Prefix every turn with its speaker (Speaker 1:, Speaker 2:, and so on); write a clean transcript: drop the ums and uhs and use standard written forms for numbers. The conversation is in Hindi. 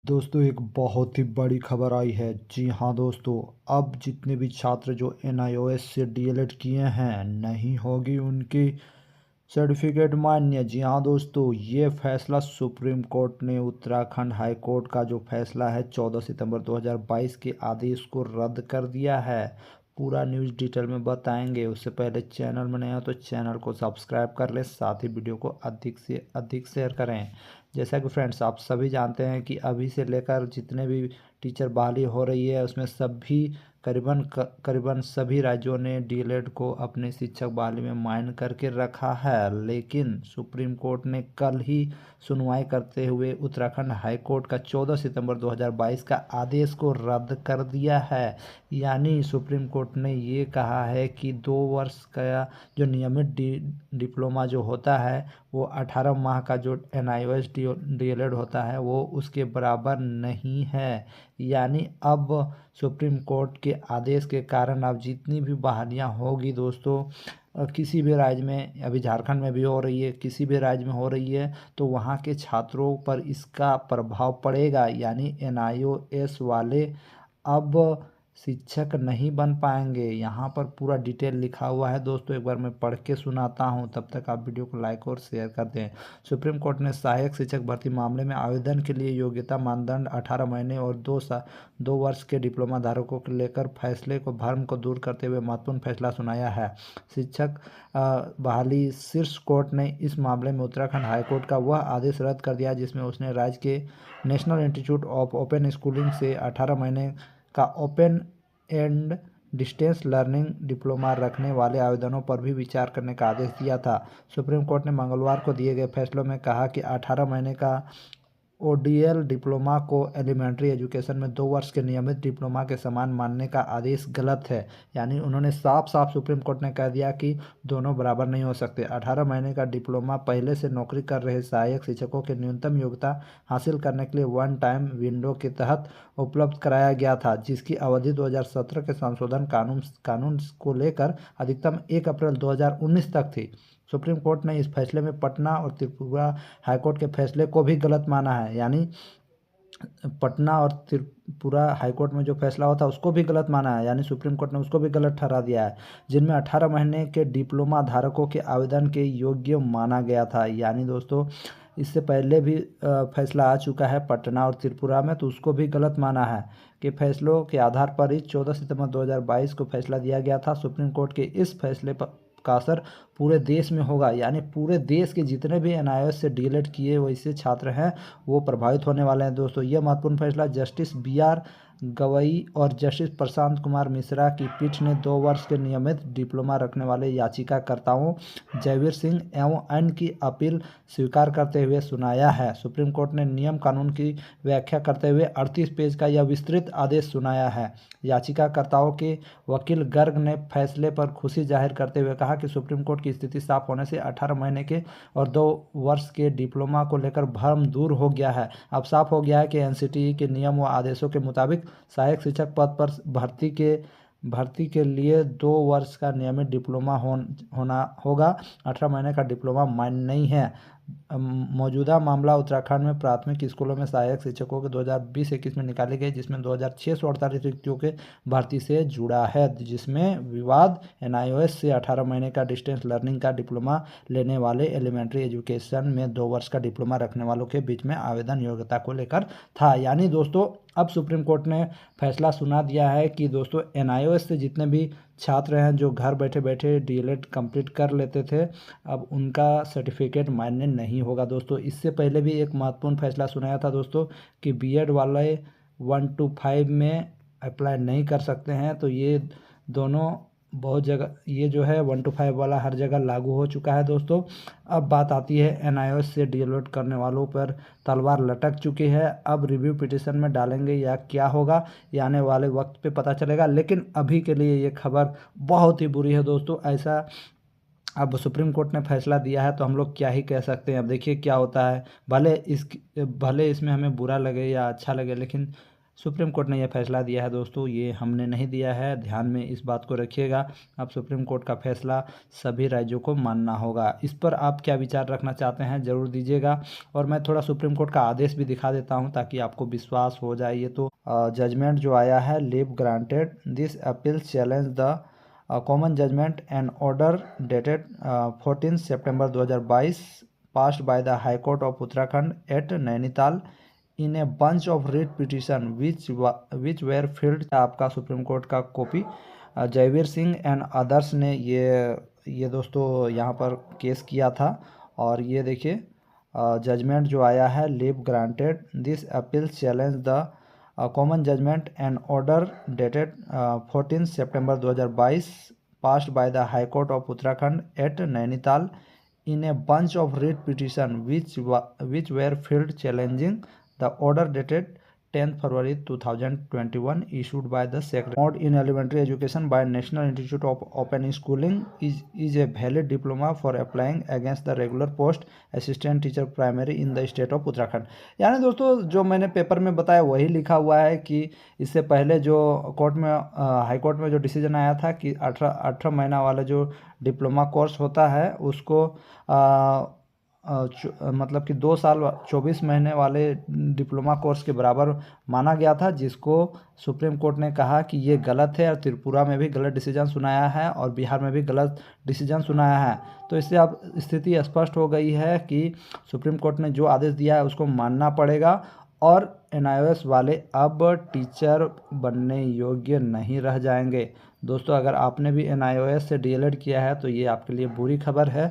Speaker 1: दोस्तों एक बहुत ही बड़ी खबर आई है। जी हाँ दोस्तों, अब जितने भी छात्र जो एनआईओएस से डीएलएड किए हैं नहीं होगी उनकी सर्टिफिकेट मान्य। जी हाँ दोस्तों, ये फैसला सुप्रीम कोर्ट ने उत्तराखंड हाई कोर्ट का जो फैसला है 14 सितंबर 2022 के आदेश को रद्द कर दिया है। पूरा न्यूज़ डिटेल में बताएंगे। उससे पहले चैनल में नए हो तो चैनल को सब्सक्राइब कर ले, साथ ही वीडियो को अधिक से अधिक शेयर करें। जैसा कि फ्रेंड्स आप सभी जानते हैं कि अभी से लेकर जितने भी टीचर बहाली हो रही है उसमें सभी करीबन सभी राज्यों ने डीएलएड को अपने शिक्षक बहाली में माइन करके रखा है। लेकिन सुप्रीम कोर्ट ने कल ही सुनवाई करते हुए उत्तराखंड हाई कोर्ट का 14 सितंबर 2022 का आदेश को रद्द कर दिया है। यानी सुप्रीम कोर्ट ने ये कहा है कि 2 वर्ष का जो नियमित डिप्लोमा जो होता है वो 18 माह का जो एनआईओएस डीएलएड होता है वो उसके बराबर नहीं है। यानी अब सुप्रीम कोर्ट के आदेश के कारण अब जितनी भी बहालियाँ होगी दोस्तों, किसी भी राज्य में, अभी झारखंड में भी हो रही है, किसी भी राज्य में हो रही है, तो वहाँ के छात्रों पर इसका प्रभाव पड़ेगा। यानी एनआईओएस वाले अब शिक्षक नहीं बन पाएंगे। यहाँ पर पूरा डिटेल लिखा हुआ है दोस्तों, एक बार मैं पढ़ के सुनाता हूँ, तब तक आप वीडियो को लाइक और शेयर कर दें। सुप्रीम कोर्ट ने सहायक शिक्षक भर्ती मामले में आवेदन के लिए योग्यता मानदंड 18 महीने और 2 वर्ष के डिप्लोमा धारकों को लेकर फैसले को भ्रम को दूर करते हुए महत्वपूर्ण फैसला सुनाया है। शिक्षक बहाली शीर्ष कोर्ट ने इस मामले में उत्तराखंड हाईकोर्ट का वह आदेश रद्द कर दिया जिसमें उसने राज्य के national institute of open schooling से 18 महीने का open and distance learning diploma रखने वाले आवेदनों पर भी विचार करने का आदेश दिया था। सुप्रीम कोर्ट ने मंगलवार को दिए गए फैसलों में कहा कि 18 महीने का ओडीएल डिप्लोमा को एलिमेंट्री एजुकेशन में 2 वर्ष के नियमित डिप्लोमा के समान मानने का आदेश गलत है। यानी उन्होंने साफ साफ सुप्रीम कोर्ट ने कह दिया कि दोनों बराबर नहीं हो सकते। 18 महीने का डिप्लोमा पहले से नौकरी कर रहे सहायक शिक्षकों के न्यूनतम योग्यता हासिल करने के लिए वन टाइम विंडो के तहत उपलब्ध कराया गया था, जिसकी अवधि 2017 के संशोधन कानून को लेकर अधिकतम 1 अप्रैल 2019 तक थी। सुप्रीम कोर्ट ने इस फैसले में पटना और त्रिपुरा हाईकोर्ट के फैसले को भी गलत माना है। यानी पटना और त्रिपुरा हाईकोर्ट में जो फैसला होता है उसको भी गलत माना है। यानी सुप्रीम कोर्ट ने उसको भी गलत ठहरा दिया है, जिनमें 18 महीने के डिप्लोमा धारकों के आवेदन के योग्य माना गया था। यानी दोस्तों इससे पहले भी फैसला आ चुका है पटना और त्रिपुरा में, तो उसको भी गलत माना है कि फैसलों के आधार पर ही 14 सितंबर 2022 को फैसला दिया गया था। सुप्रीम कोर्ट के इस फैसले पर का असर पूरे देश में होगा। यानी पूरे देश के जितने भी एनआईओएस से डीएलएड किए वैसे छात्र हैं वो प्रभावित होने वाले हैं दोस्तों। यह महत्वपूर्ण फैसला जस्टिस बीआर गवई और जस्टिस प्रशांत कुमार मिश्रा की पीठ ने 2 वर्ष के नियमित डिप्लोमा रखने वाले याचिकाकर्ताओं जयवीर सिंह एवं अन्य की अपील स्वीकार करते हुए सुनाया है। सुप्रीम कोर्ट ने नियम कानून की व्याख्या करते हुए 38 पेज का यह विस्तृत आदेश सुनाया है। याचिकाकर्ताओं के वकील गर्ग ने फैसले पर खुशी जाहिर करते हुए कहा कि सुप्रीम कोर्ट की स्थिति साफ होने से 18 महीने के और 2 वर्ष के डिप्लोमा को लेकर भ्रम दूर हो गया है। अब साफ हो गया है कि एनसीटीई के नियम व आदेशों के मुताबिक सहायक शिक्षक पद पर भर्ती के लिए 2 वर्ष का नियमित डिप्लोमा होना होगा। 18 महीने का डिप्लोमा मान्य नहीं है। मौजूदा मामला उत्तराखंड में प्राथमिक स्कूलों में सहायक शिक्षकों के 2020-21 में निकाली गई, जिसमें 2648 रिक्तियों के भर्ती से जुड़ा है, जिसमें विवाद एनआईओएस से 18 महीने का डिस्टेंस लर्निंग का डिप्लोमा लेने वाले एलिमेंट्री एजुकेशन में 2 वर्ष का डिप्लोमा रखने वालों के बीच में आवेदन योग्यता को लेकर था। यानी दोस्तों अब सुप्रीम कोर्ट ने फैसला सुना दिया है कि दोस्तों एनआईओएस से जितने भी छात्र हैं जो घर बैठे बैठे डीएलएड कंप्लीट कर लेते थे, अब उनका सर्टिफिकेट मान्य नहीं होगा दोस्तों। इससे पहले भी एक महत्वपूर्ण फैसला सुनाया था दोस्तों कि बीएड वाले 1 to 5 में अप्लाई नहीं कर सकते हैं। तो ये दोनों बहुत जगह, ये जो है 1 to 5 वाला हर जगह लागू हो चुका है दोस्तों। अब बात आती है एनआईओएस से डीएलएड करने वालों पर तलवार लटक चुकी है। अब रिव्यू पिटीशन में डालेंगे या क्या होगा, ये आने वाले वक्त पे पता चलेगा। लेकिन अभी के लिए ये खबर बहुत ही बुरी है दोस्तों। ऐसा अब सुप्रीम कोर्ट ने फैसला दिया है तो हम लोग क्या ही कह सकते हैं। अब देखिए क्या होता है, भले इसमें हमें बुरा लगे या अच्छा लगे, लेकिन सुप्रीम कोर्ट ने यह फैसला दिया है दोस्तों, ये हमने नहीं दिया है, ध्यान में इस बात को रखिएगा। अब सुप्रीम कोर्ट का फैसला सभी राज्यों को मानना होगा। इस पर आप क्या विचार रखना चाहते हैं ज़रूर दीजिएगा। और मैं थोड़ा सुप्रीम कोर्ट का आदेश भी दिखा देता हूं ताकि आपको विश्वास हो जाए। ये तो जजमेंट जो आया है, leave granted this appeal challenge the common judgment and order dated 14 September 2022 passed by the High Court of Uttarakhand at Nainital in a bunch of writ petition which were filed। आपका सुप्रीम कोर्ट का copy Jaiveer Singh and others ने ये दोस्तों यहाँ पर केस किया था। और ये देखिए जजमेंट जो आया है, leave granted this appeal challenge the common judgment and order dated 14 September 2022 passed by the High Court of Uttarakhand at Nainital in a bunch of writ petition which were filed challenging the order dated 10th February 2021 issued by the Secretary Mode in Elementary Education by National Institute of Open Schooling is a valid diploma for applying against the regular post assistant teacher primary in the state of Uttarakhand। यानी दोस्तों जो मैंने पेपर में बताया वही लिखा हुआ है कि इससे पहले जो कोर्ट में हाई कोर्ट में जो डिसीजन आया था कि 18 महीना वाला जो डिप्लोमा कोर्स होता है उसको मतलब कि 2 साल 24 महीने वाले डिप्लोमा कोर्स के बराबर माना गया था, जिसको सुप्रीम कोर्ट ने कहा कि ये गलत है। और त्रिपुरा में भी गलत डिसीजन सुनाया है और बिहार में भी गलत डिसीजन सुनाया है। तो इससे अब स्थिति स्पष्ट हो गई है कि सुप्रीम कोर्ट ने जो आदेश दिया है उसको मानना पड़ेगा और NIOS वाले अब टीचर बनने योग्य नहीं रह जाएंगे। दोस्तों अगर आपने भी NIOS से DLED किया है तो ये आपके लिए बुरी खबर है।